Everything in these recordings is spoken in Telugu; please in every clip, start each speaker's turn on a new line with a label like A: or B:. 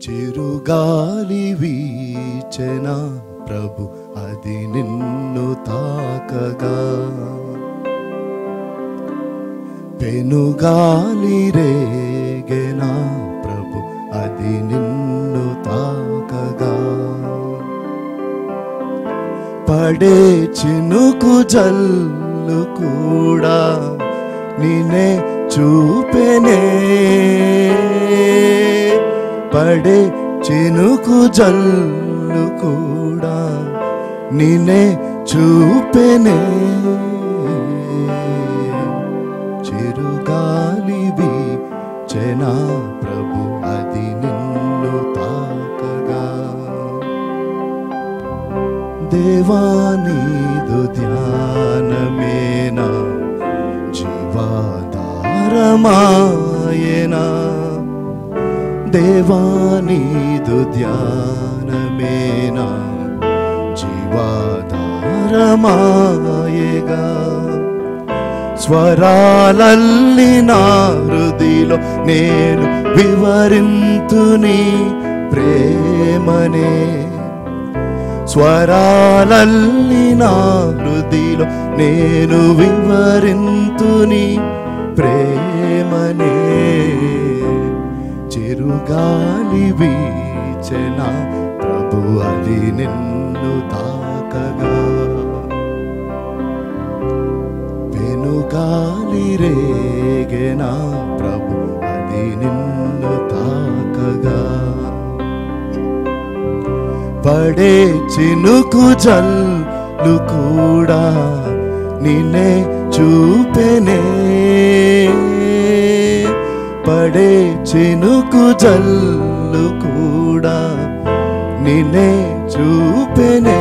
A: చిరుగాలి వీచెన ప్రభు అది నిన్ను తాకగా, పెనుగాలి రేగెనా ప్రభు అది నిన్ను తాకగా, పడే చినుకు జల్లు కూడా నిన్నే చూపెనే, పడే చినుకు జల్లు కూడా నిన్నే చూపెనే, చిరుగాలి వీచెనా ప్రభు అది నిన్ను తాకగా, దేవానీదు ధ్యానమేనా జీవాధారమాయనా, దేవానీదు ధ్యానమేనా జీవాధారమాయగా, స్వరాలల్లి నా హృదిలో నేను వివరింతుని ప్రేమనే, స్వరాలల్లి నా హృదిలో నేను వివరింతుని ప్రేమనే, చిరుగాలి వీచెనా ప్రభు అది నిన్ను తాకగా, పెనుగాలి రేగెనా ప్రభు అది నిన్ను తాకగా, పడే చినుకు జల్లు కూడా నిన్నే చూపెనే, పడే చినుకు జల్లు కూడా నిన్నే చూపెనే,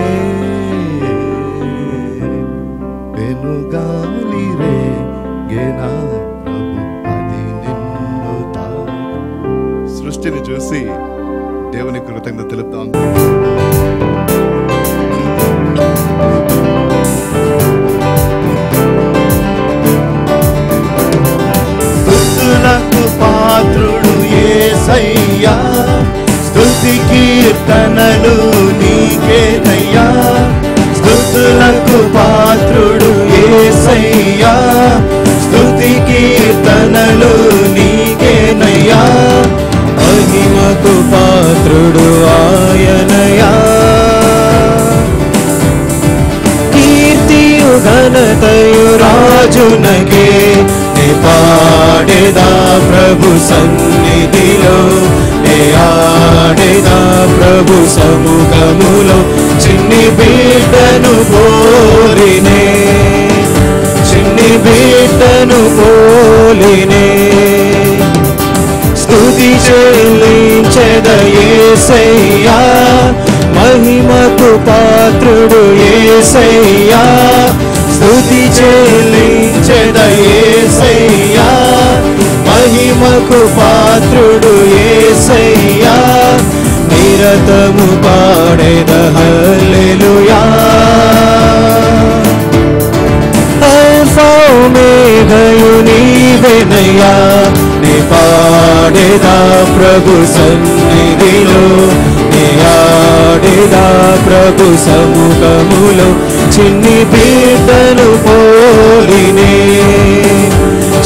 A: పెనుగాలి రేగెనా ప్రభు అది నిన్ను తాకగా. సృష్టిని చూసి దేవుని కృతజ్ఞత తెలుపుతాం. స్తుతులకు పాత్రుడు యేసయ్యా, స్తుతి కీర్తనలు నీకేనయ్యా, స్తుతులకు పాత్రుడు యేసయ్యా, స్తుతి కీర్తనలు నీకేనయ్యా, మహిమకు పాత్రుడు ఆయనయా, కీర్తియు ఘనతయు రాజునకే, నే పాడేదా ప్రభు సన్నిధిలో, నే ఆడేదా ప్రభు సముఖములో, చిన్ని బిడ్డను పోలినే, చిన్ని బిడ్డను పోలినే, స్తుతి చెల్లించెద యేసయ్యా, మహిమకు పాత్రుడు యేసయ్యా, స్తుతి చెల్లించెద యేసయ్యా, మహిమకు పాత్రుడు యేసయ్యా, నిరతము పాడెద హల్లెలూయా, అల్ఫా ఒమేగాయు నీవేనయ్యా, నే పాడేదా ప్రభు సన్నిధిలో, నే ఆడేదా ప్రభు సముఖములో, చిన్ని బిడ్డను పోలినే,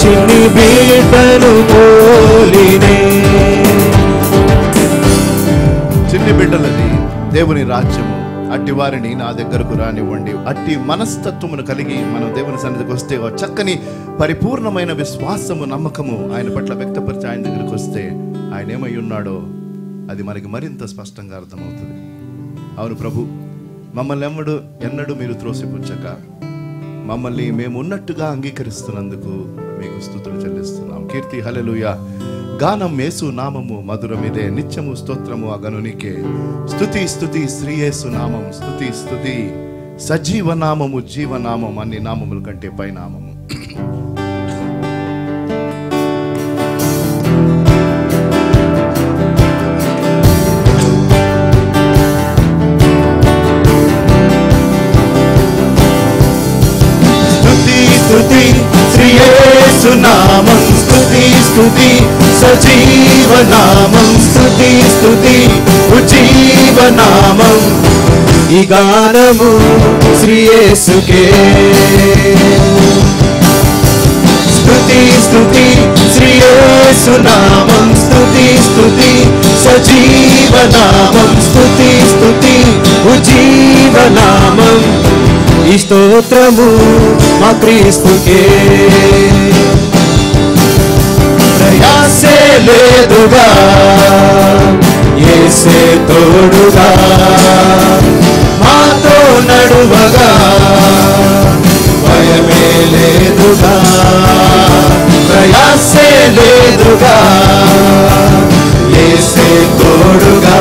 A: చిన్ని బిడ్డను పోలినే. చిన్ని బిడ్డలది దేవుని రాజ్యము, అట్టి వారిని నా దగ్గరకు రానివ్వండి. అట్టి మనస్తత్వమును కలిగి మనం దేవుని సన్నిధికి వస్తే, చక్కని పరిపూర్ణమైన విశ్వాసము నమ్మకము ఆయన పట్ల వ్యక్తపరిచి ఆయన దగ్గరికి వస్తే, ఆయన ఏమై ఉన్నాడో అది మనకి మరింత స్పష్టంగా అర్థమవుతుంది. అవును ప్రభు, మమ్మల్ని ఎన్నడూ మీరు త్రోసిపుచ్చక మమ్మల్ని మేము ఉన్నట్టుగా అంగీకరిస్తున్నందుకు మీకు స్తుతులు చెల్లిస్తున్నాం. కీర్తి హల్లెలూయా, గానం యేసు నామము మధురమిదే, నిత్యము స్తోత్రము అగనునికే, స్తుతి స్తుతి శ్రీ యేసు నామం, స్తుతి స్తుతి సజీవనామము జీవనామం, అన్ని నామముల కంటే పై నామము. స్తుతి స్తుతి శ్రీ యేసు నామం, స్తుతి
B: స్తుతి సజీవనామం స్తుతి స్తుతి ఉజ్జీవనామం ఈ గానము శ్రీ యేసుకే స్తుతి స్తుతి శ్రీ యేసు నామం స్తుతి స్తుతి సజీవనామం స్తుతి స్తుతి ఉజ్జీవనామం ఈ స్తోత్రము మా క్రీస్తుకే ప్రయాసే లేదుగా యేసే తోడుగా మాతో నడువగా భయమే లేదుగా ప్రయాసే లేదుగా యేసే తోడుగా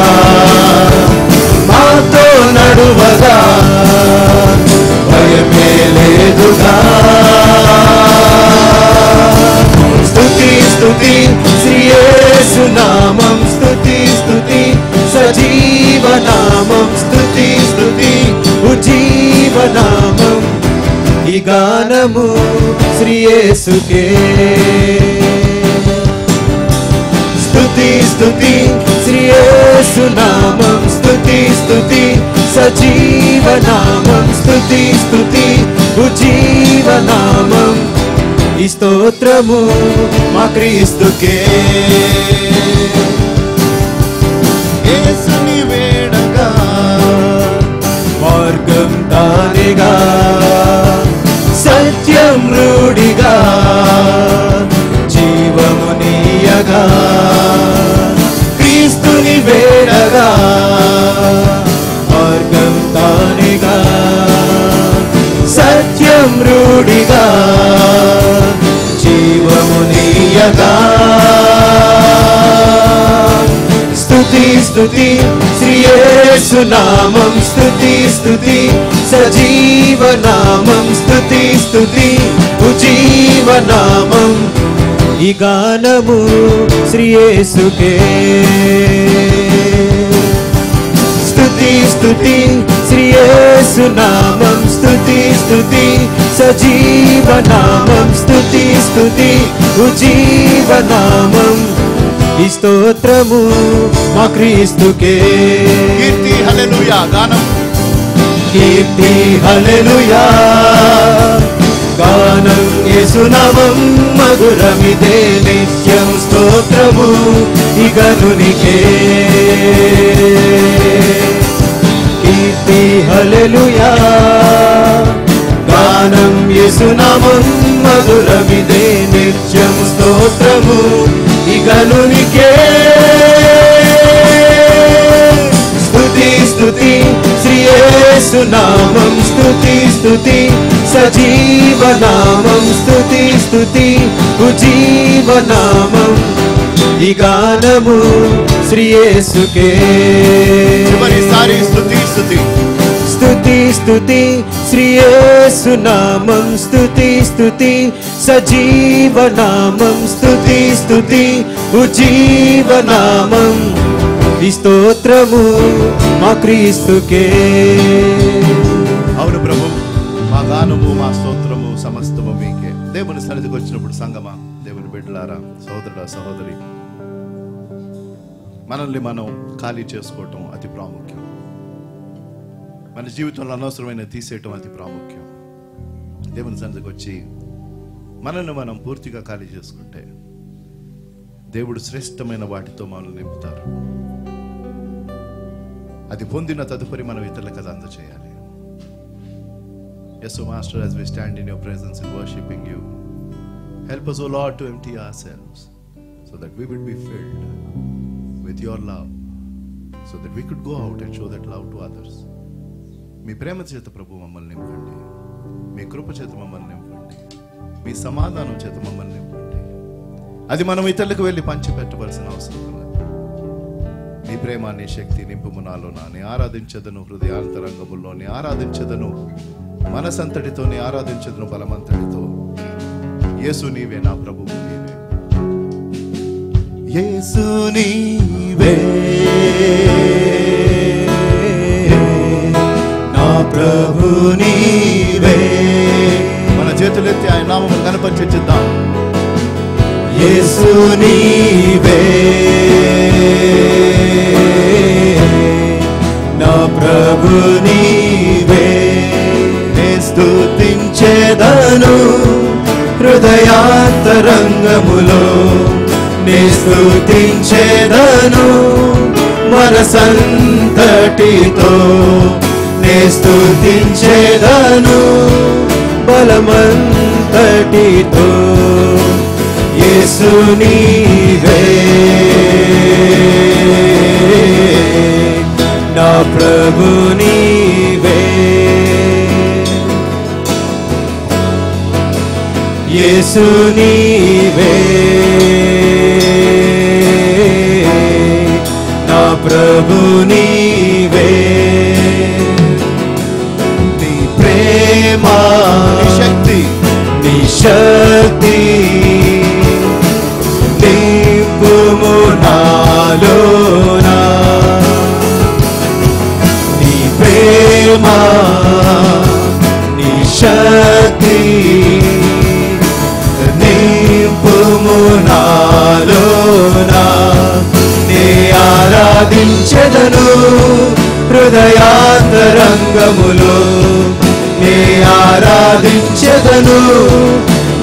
B: మాతో నడువగా భయమే లేదుగా స్తుతి స్తుతి శ్రీ యేసు నామం స్తుతి స్తుతి సజీవనామం స్తుతి స్తుతి ఉజ్జీవనామం ఈ గానము శ్రీ యేసుకే స్తుతి స్తుతి శ్రీ యేసు నామం స్తుతి స్తుతి సజీవనామం స్తుతి స్తుతి ఉజ్జీవనామం ఈ స్తోత్రము మా క్రీస్తుకే యేసుని వేడగా మార్గం తానేగా సత్యం రూఢిగా జీవము నీయగా క్రీస్తుని వేడగా మార్గం తానేగా సత్యం రూఢిగా జీవము నీయగా స్తుతి స్తుతి శ్రీ యేసు నామం స్తుతి స్తుతి సజీవనామం స్తుతి స్తుతి ఉజ్జీవనామం ఈ గానము శ్రీ యేసుకే స్తుతి స్తుతి శ్రీ యేసు నామం స్తుతి స్తుతి సజీవనామం స్తుతి స్తుతి ఉజ్జీవనామం ఈ స్తోత్రము మా క్రీస్తుకే
A: కీర్తి హల్లెలూయా గానం
B: కీర్తి హల్లెలూయా గానం యేసు నామం మధురమిదే నిత్యం స్తోత్రము ఈ గనునికే కీర్తి హల్లెలూయా గానం యేసు నామం మధురమిదే నిత్యం స్తోత్రము ఈ గనునికే స్తుతి స్తుతి శ్రీ యేసు నామం స్తుతి స్తుతి సజీవనామం స్తుతి స్తుతి ఉజ్జీవనామం ఈ గానము శ్రీ యేసుకే
A: చివరిసారి స్తుతి స్తుతి
B: స్తుతి స్తుతి శ్రీ యేసు నామం స్తుతి స్తుతి సజీవనామం స్తుతి స్తుతి ఉజ్జీవనామం ఈ స్తోత్రము మా క్రీస్తుకే
A: అవును ప్రభు మా గానము మా స్తోత్రము సమస్తము మీకే దేవుని సన్నిధికి వచ్చినప్పుడు సంగమా దేవుని బిడ్డలారా సోదరుడా సహోదరి మనల్ని మనం ఖాళీ చేసుకోవటం అతి ప్రాముఖ్యం మన జీవితంలో అనవసరమైన తీసేయటం అతి ప్రాముఖ్యం దేవుని సన్నిధికి వచ్చి మనల్ని మనం పూర్తిగా ఖాళీ చేసుకుంటే దేవుడు శ్రేష్టమైన వాటితో మనల్ని నింపుతారు అది పొందిన తదుపరి మనం ఇతరులకు అది అందజేయాలి Yes, so Master, as we stand in your presence in worshiping you, help us, O Lord, to empty ourselves so that we will be filled with your love, so that we could go out and show that love to others. మీ ప్రేమ చేత ప్రభు మమ్మల్ని నింపండి, మీ కృప చేత మమ్మల్ని నింపండి, మీ సమాధానం చేత మమ్మల్ని నింపండి. అది మనం ఇతరులకు వెళ్ళి పంచిపెట్టవలసిన అవసరం ఉన్నది. నీ ప్రేమ నీ శక్తి నింపుము నాలోన. నీ ఆరాధించదను హృదయాంతరంగముల్లో, నీ ఆరాధించదను మనసంతటితో, నీ ఆరాధించదను బలమంతటితో. యేసు నీవే నా ప్రభువు, నీవే
B: యేసు నీవే నా ప్రభు నీవే.
A: మన చేతులెత్తి ఆయన నామమును కనపరిచేద్దాం.
B: యేసు నీవే నా ప్రభు నీవే నే స్తుతించెదను హృదయాంతరంగములో నే స్తుతించెదను మనసంతటితో నే స్తుతించెదను బలమంతటితో యేసు నీవే నా ప్రభు నీవే యేసు నీవే నా ప్రభు నీవే నీ ప్రేమ
A: నీ శక్తి
B: నీ శక్తి నింపుము నాలోనా నీ ప్రేమ నీ శక్తి నింపుము నాలోనా నే ఆరాధించెదను హృదయాంతరంగములో నే ఆరాధించెదను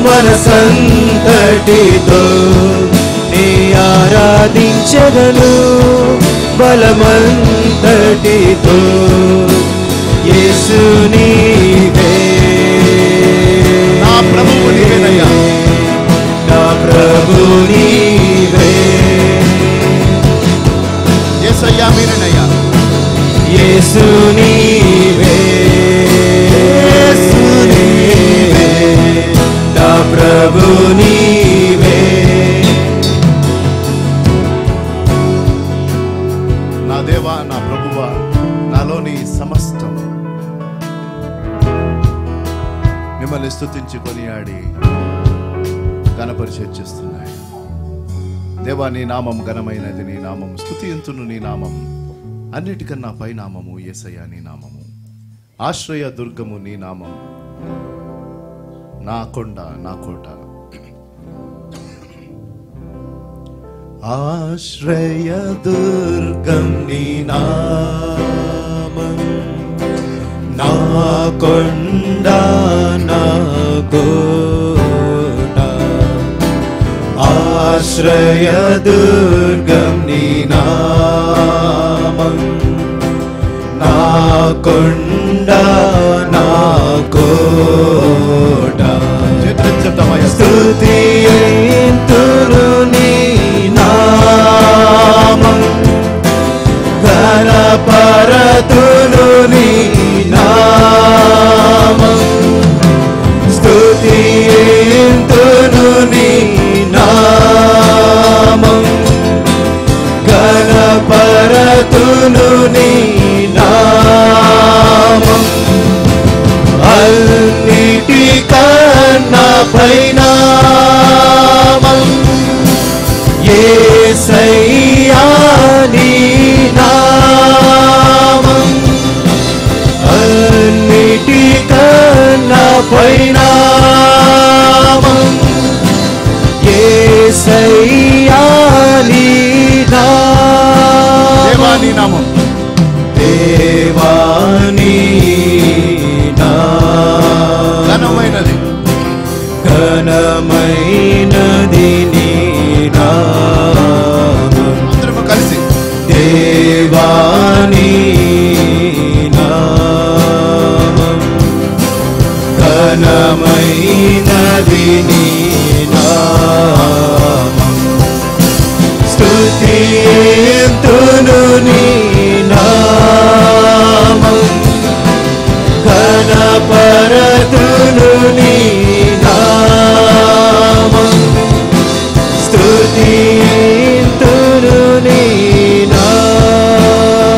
B: మనసంతటితో నే ఆరాధించెదను బలమంతటితో యేసు నీవే
A: నా ప్రభువు నీవేనయ్యా
B: నా ప్రభు నీవే
A: యేసయ్యా మీరేనయ్యా
B: యేసు నీవే యేసు నీవే నా ప్రభు నీవే
A: నా దేవా నా ప్రభువా నాలోని సమస్తం మిమ్మల్ని స్తుతించి కొనియాడి ఘనపరిచయం చేస్తున్నాయి. దేవా నీ నామం ఘనమైనది, నీ నామం స్తుతింతును, నీ నామం అన్నిటికన్నా పై నామము యేసయ్యా నీ నామము. ఆశ్రయ దుర్గము నీ నామం, నా కొండ నా కోట.
B: ఆశ్రయ దుర్గం నీ నామం, నా కొండ నా కోట. ఆశ్రయ దుర్గం నీ నామం, నా కొండ నా కోట. స్తుతింతును నీ నామం, ఘనపరతును నీ నామం. స్తుతింతును నీ నామం, ఘనపరతును నీ నామం. అన్నిటికన్నా పైనామం యేసయ్యా నీ నామం. అన్నిటికన్నా పైనామం యేసయ్యా నీ నామం.
A: దేవా నీ నామం
B: ఘనమైనది
A: ఘనమైనది నీ నామం.
B: అందరము కలిసి
A: దేవా నీ నామం ఘనమైనది నీ నామం. స్తుతింతును నీ నామం, ఘనపరతును నీ నామం. స్తుతింతును నీ నామం.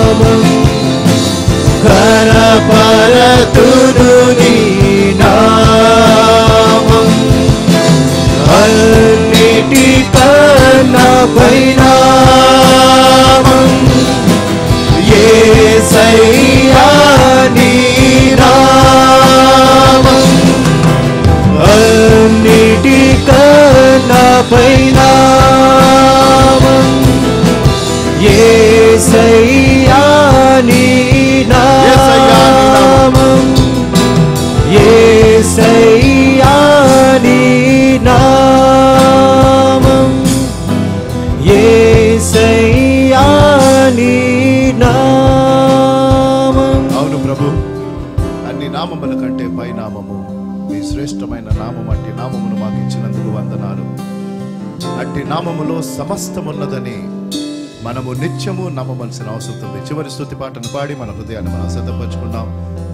A: నామముల కంటే పై నామము, మీ శ్రేష్టమైన నామం, అట్టి నామమును మాకు ఇచ్చినందుకు వందనాలు. అట్టి నామములో సమస్తమున్నదని మనము నిత్యము నమ్మవలసిన అవసరం ఉంది. చివరి స్తుతి పాటను పాడి మన హృదయాన్ని మనం సిద్ధపరచుకున్నాం.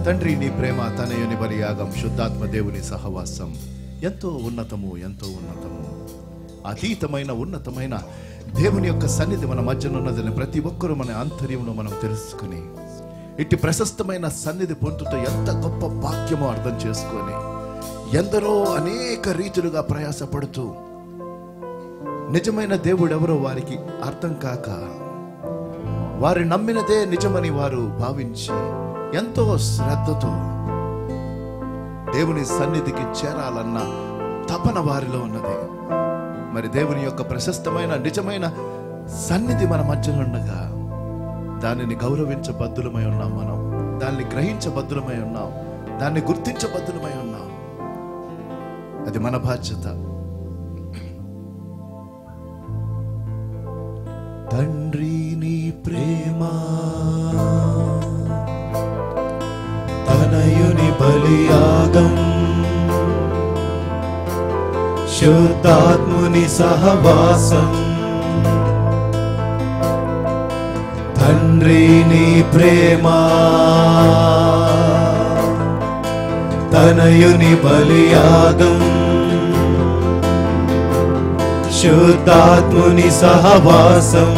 A: తండ్రి నీ ప్రేమ, తనయుని బలియాగం, శుద్ధాత్మ దేవుని సహవాసం ఎంతో ఉన్నతము, ఎంతో ఉన్నతము. అతీతమైన ఉన్నతమైన దేవుని యొక్క సన్నిధి మన మధ్యన ఉన్నదని ప్రతి ఒక్కరూ మన ఆంతర్యంలో మనం తెలుసుకుని ఇట్టి ప్రశస్తమైన సన్నిధి పొందుతూ ఎంత గొప్ప భాగ్యమో అర్థం చేసుకొని ఎందరో అనేక రీతులుగా ప్రయాసపడుతూ నిజమైన దేవుడు ఎవరో వారికి అర్థం కాక వారు నమ్మినదే నిజమని వారు భావించి ఎంతో శ్రద్ధతో దేవుని సన్నిధికి చేరాలన్న తపన వారిలో ఉన్నది. మరి దేవుని యొక్క ప్రశస్తమైన నిజమైన సన్నిధి మన మధ్యలో ఉండగా దానిని గౌరవించబద్దులమై ఉన్నాం. మనం దాన్ని గ్రహించబద్దులమై ఉన్నాం, దాన్ని గుర్తించబద్దులమై ఉన్నాం. అది మన బాధ్యత. తండ్రి నీ ప్రేమ,
B: తనయుని బలియాగం, శుద్ధాత్ముని సహవాసం. తండ్రి నీ ప్రేమ, తనయుని బలియాగం, శుద్ధాత్ముని సహవాసం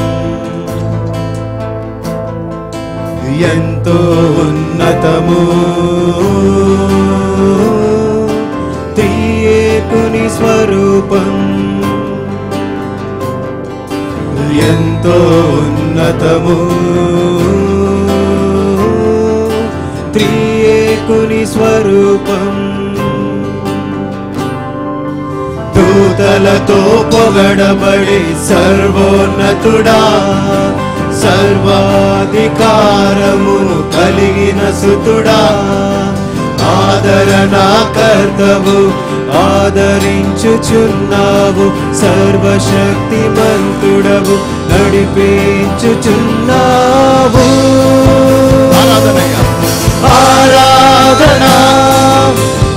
B: ఎంతో ఉన్నతము. త్రియేకుని స్వరూపం ఎంతో ఉన్నతము. త్రియేకుని స్వరూపం దూతలతో పొగడబడి సర్వోన్నతుడా, సర్వాధికారమును కలిగిన సుతుడా, ఆదరణకర్తవు, ఆదరించుచున్నావు, సర్వశక్తిమంతుడవు, నడిపించుచున్నావు. ఆరాధనా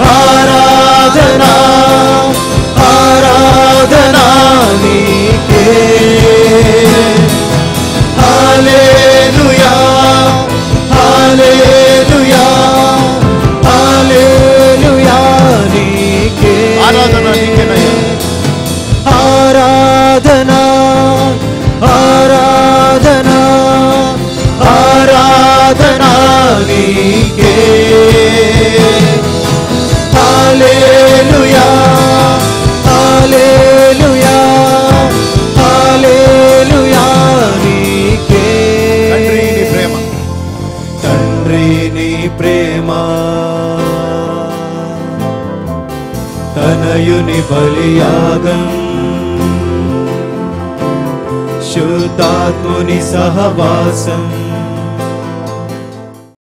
B: ఆరాధనా ఆరాధనా నీకే. హల్లెలూయా హల్లెలూయా హల్లెలూయా నీకే.
A: ఆరాధన నీకేనయ్యా.
B: ఆరాధనా ఆరాధనా ఆరాధనా నీకే. హల్లెలూయా హల్లెలూయా హల్లెలూయా నీకే.
A: తండ్రి నీ ప్రేమ,
B: తండ్రి నీ ప్రేమ, తనయుని బలియాగం, శుద్ధాత్ముని సహవాసం